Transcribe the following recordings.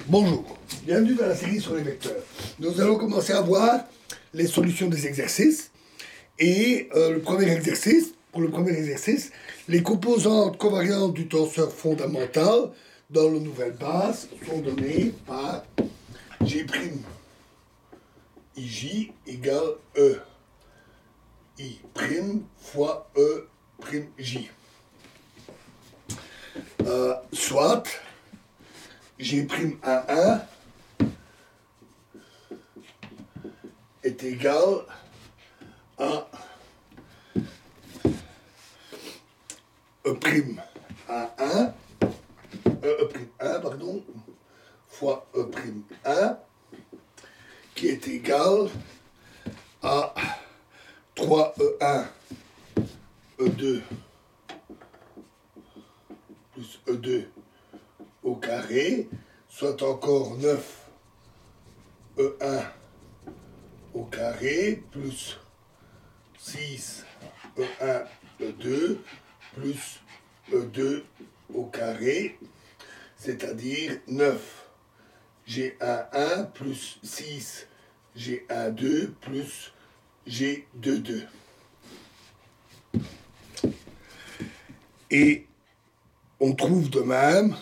Bonjour, bienvenue dans la série sur les vecteurs. Nous allons commencer à voir les solutions des exercices. Et pour le premier exercice, les composantes covariantes du tenseur fondamental dans la nouvelle base sont données par G' IJ égale E. I' fois E'J. Soit G'1 est égal à E'1 fois E'1 qui est égal à 3E1 E2 plus E2 au carré, soit encore 9 E1 au carré plus 6 E1 E2 plus E2 au carré, c'est-à-dire 9 G'1 plus 6 G'2 plus G'2. Et on trouve de même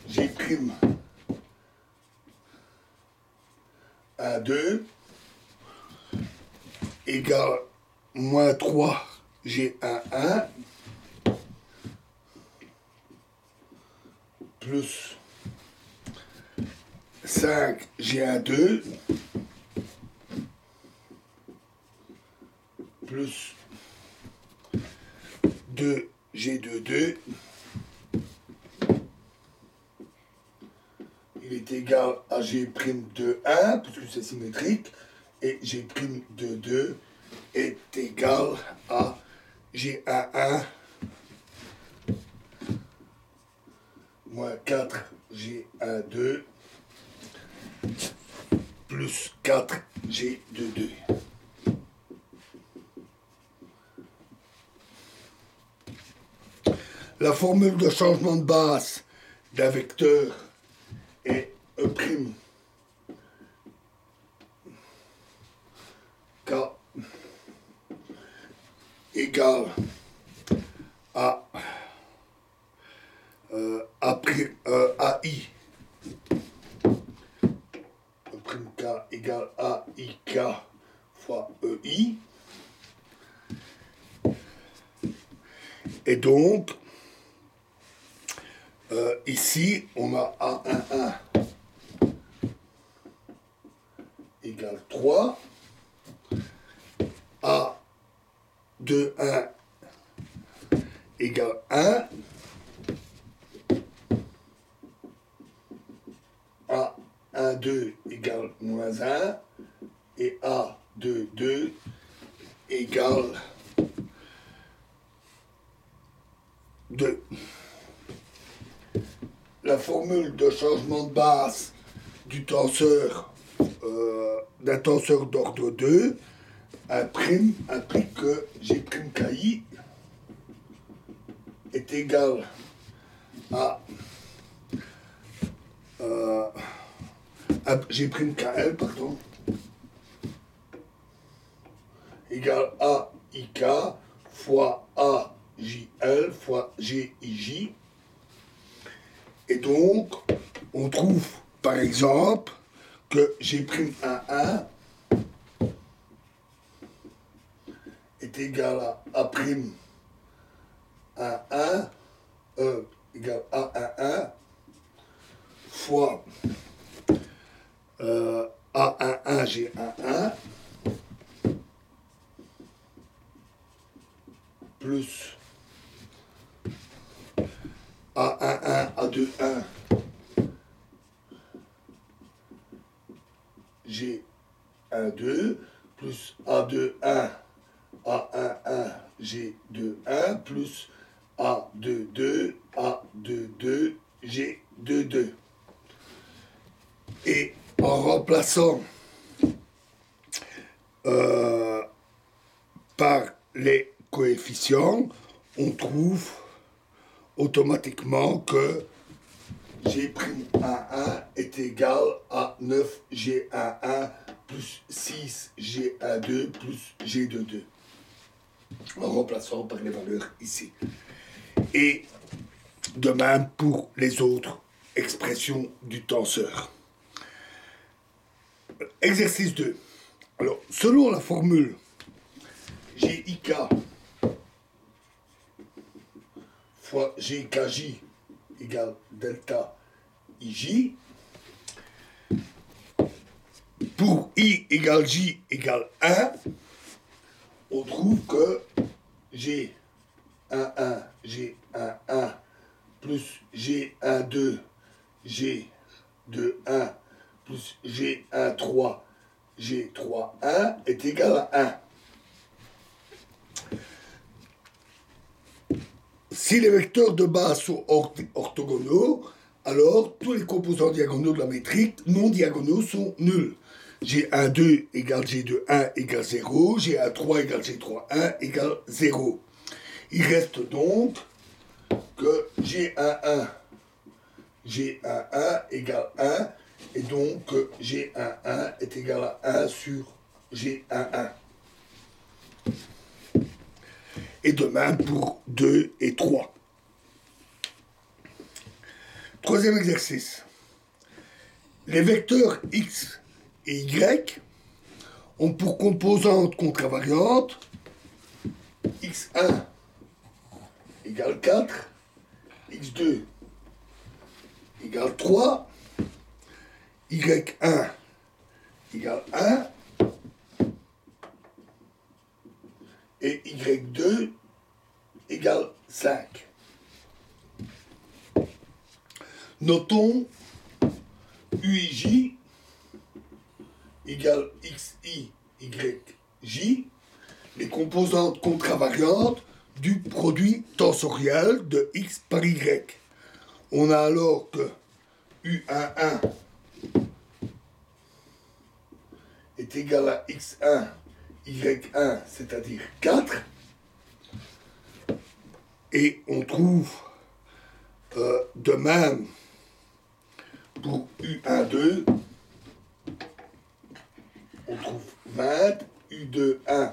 G'1 2 égale moins 3 G'1 plus 5 G'2 plus 2 G'2. Il est égal à G'1 puisque c'est symétrique, et G'2 est égal à G'1 moins 4 G'2 plus 4 G'2. La formule de changement de base d'un vecteur est E' K égale à AI. E'K égale AIK fois EI. Et donc, ici, on a A'1 égale 3, A'2 égale 1, A'1 égale moins 1, et A'2 égale 2. La formule de changement de base du tenseur d'un tenseur d'ordre 2 implique que G'KI est égal à G'KL, égale à IK fois AJL fois GIJ. Et donc, on trouve, par exemple, que G'1 est égal à A'1 égale A'1 fois A'1 G'1 plus A'1 A'2 G'2 plus A'2 A'1 G'2 plus A'2 A'2 G'2. Et en remplaçant par les coefficients, on trouve automatiquement que G'1,1 est égal à 9G'1,1 plus 6G'1,2 plus G'2,2. En remplaçant par les valeurs ici. Et de même pour les autres expressions du tenseur. Exercice 2. Alors, selon la formule GIK fois GKJ égale delta IJ, pour I égale J égale 1, on trouve que G'1,1, G'1,1 plus G'1,2, G'2,1 plus G'1,3, G'3,1 est égal à 1. Si les vecteurs de base sont orthogonaux, alors tous les composants diagonaux de la métrique non diagonaux sont nuls. G'1,2 égale G'2,1 égale 0, G'1,3 égale G'3,1 égale 0. Il reste donc que G'1,1 égale 1, et donc G'1,1 est égal à 1 sur G'1,1. Et de même pour 2 et 3. Troisième exercice. Les vecteurs x et y ont pour composante contravariante x1 égale 4, x2 égale 3, y1 égale 1, et y2 égale 5. Notons UIJ égale XI, YJ, les composantes contravariantes du produit tensoriel de X par Y. On a alors que U11 est égal à X1, Y1, c'est-à-dire 4. Et on trouve de même pour U12, on trouve 20, U21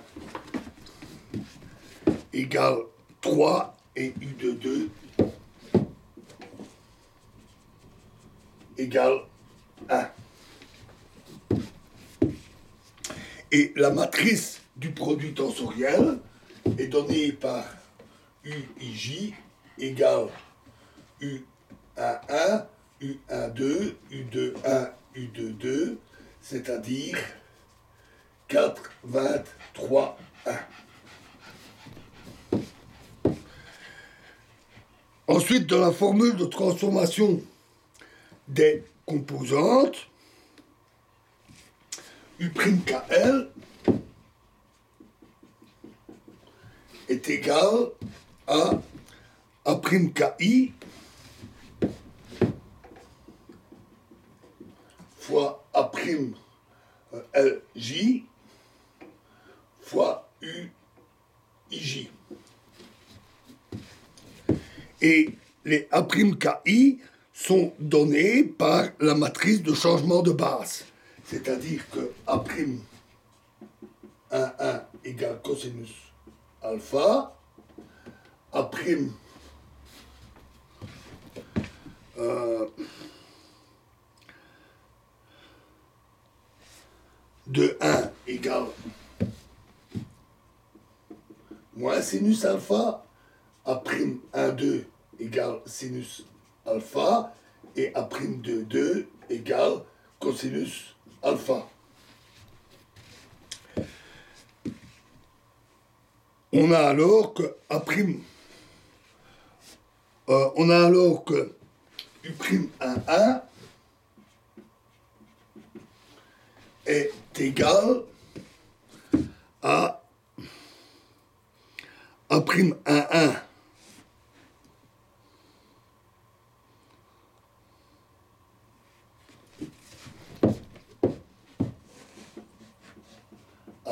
égale 3 et U22 égale 1. Et la matrice du produit tensoriel est donnée par UIJ égale U11, U12, U21, U22, c'est-à-dire 4, 20, 3, 1. Ensuite, dans la formule de transformation des composantes, U'KL est égal à A'KI fois A'LJ fois UIJ. Et les A'KI sont donnés par la matrice de changement de base. C'est-à-dire que A'11 égale cosinus alpha, A' de 1 égale moins sinus alpha, A'12 égale sinus alpha, et A'22 égale cosinus alpha. On a alors que U'11 est égal à A'11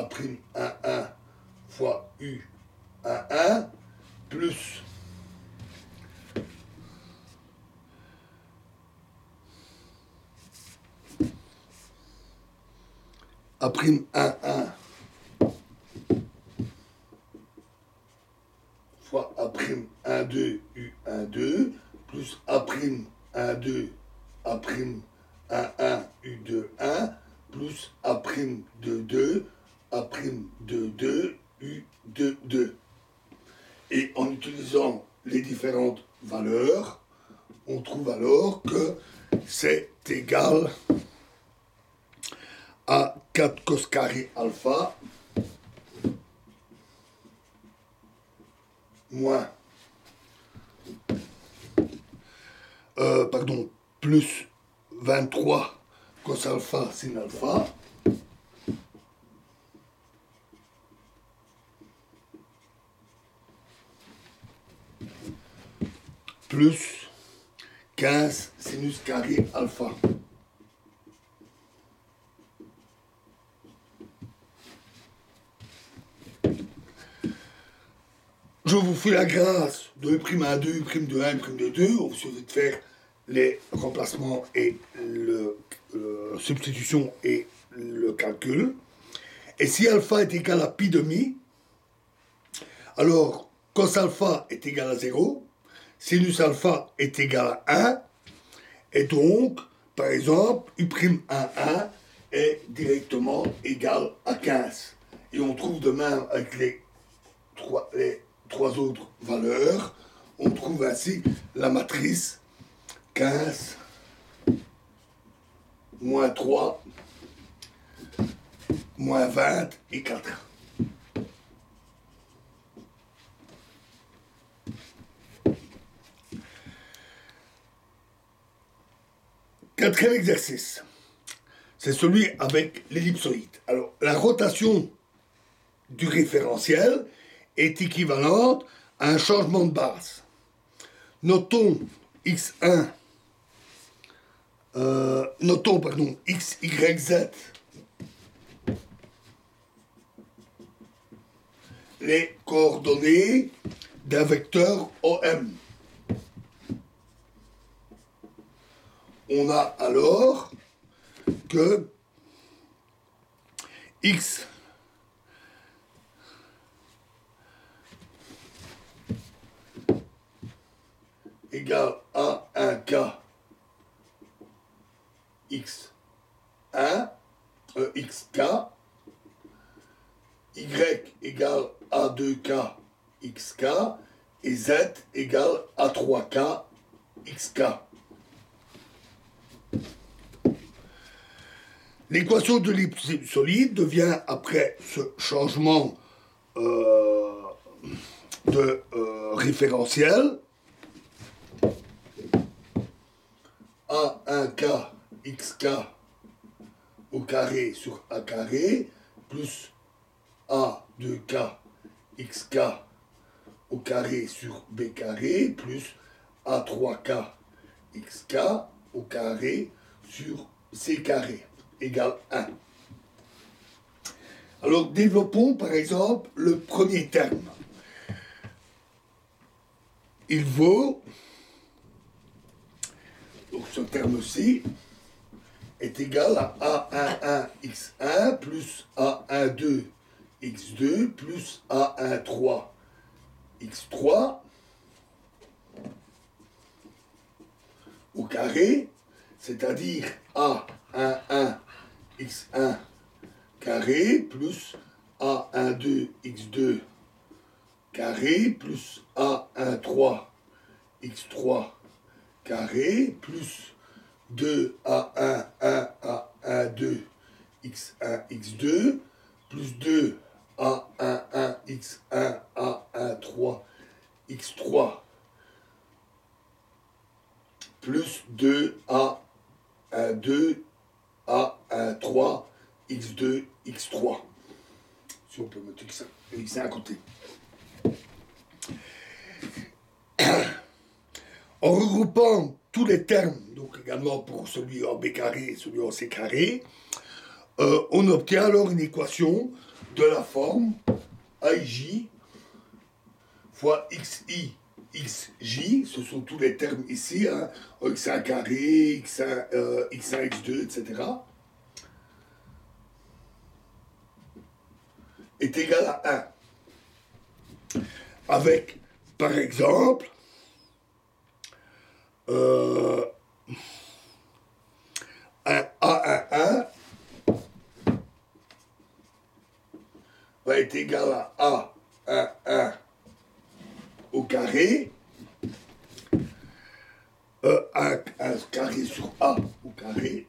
A'11 fois U11 plus A', 1 fois A', 1, 2, U, 1, 2, plus A', 1, 2, A', 1, 1, U, 2, 1, plus A', 2, 2, A', 2, 2, U, 2, 2. Et en utilisant les différentes valeurs, on trouve alors que c'est égal à 4 cos carré alpha moins plus 23 cos alpha sin alpha plus 15 sinus carré alpha. Je vous fais la grâce de U'1, 2, U', 2, 1, U', 2. Il suffit de faire les remplacements et la substitution et le calcul. Et si alpha est égal à pi demi, alors cos alpha est égal à 0, sinus alpha est égal à 1, et donc, par exemple, U'1, 1 est directement égal à 15. Et on trouve de même avec les trois autres valeurs, on trouve ainsi la matrice 15, moins 3, moins 20 et 4. Quatrième exercice, c'est celui avec l'ellipsoïde. Alors, la rotation du référentiel est équivalente à un changement de base. Notons x1, x, y, z, les coordonnées d'un vecteur OM. On a alors que x égale à 1k x1, xk, y égale à 2k xk, et z égale à 3k xk. L'équation de l'ellipsoïde devient, après ce changement de référentiel, A1k xk au carré sur a carré plus A2k xk au carré sur b carré plus A3k xk au carré sur c carré égale 1. Alors développons par exemple le premier terme. Il vaut, donc ce terme-ci est égal à A11x1 plus A12x2 plus A13x3 au carré, c'est-à-dire A11x1 carré plus A12x2 carré plus A13x3 carré plus 2A11 A12 x1 x2 plus 2A11 x1 A13 x3 plus 2A12 A13 x2 x3. Si on peut mettre x1 à côté. En regroupant tous les termes, donc également pour celui en b carré et celui en c carré, on obtient alors une équation de la forme AIJ fois XI, XJ, ce sont tous les termes ici, hein, X1 carré, X1, X2, etc. est égal à 1. Avec, par exemple, un A11 va être égal à A11 au carré, un carré sur A au carré,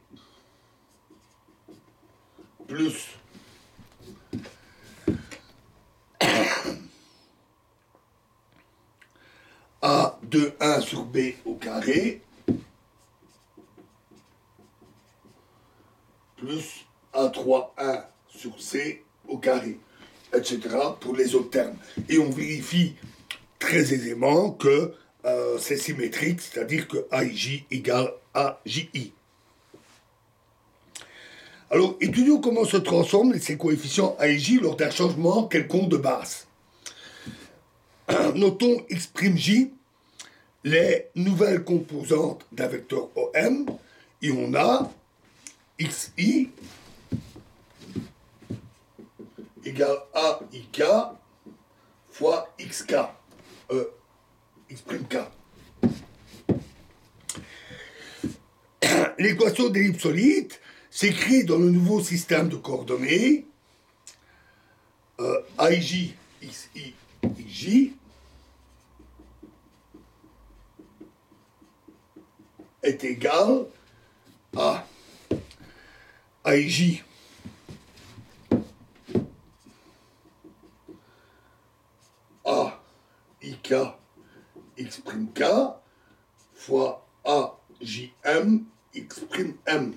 plus A21 sur B au carré, plus A31 sur C au carré, etc. pour les autres termes. Et on vérifie très aisément que c'est symétrique, c'est-à-dire que AIJ égale AJI. Alors, étudions comment se transforment ces coefficients AIJ lors d'un changement quelconque de base. Notons X' J, les nouvelles composantes d'un vecteur OM, et on a XI égale AIK fois XK, X''K. L'équation d'ellipsolite s'écrit dans le nouveau système de coordonnées AIJ, XI, XJ est égal à AIJ AIK X''K fois AJM X''M.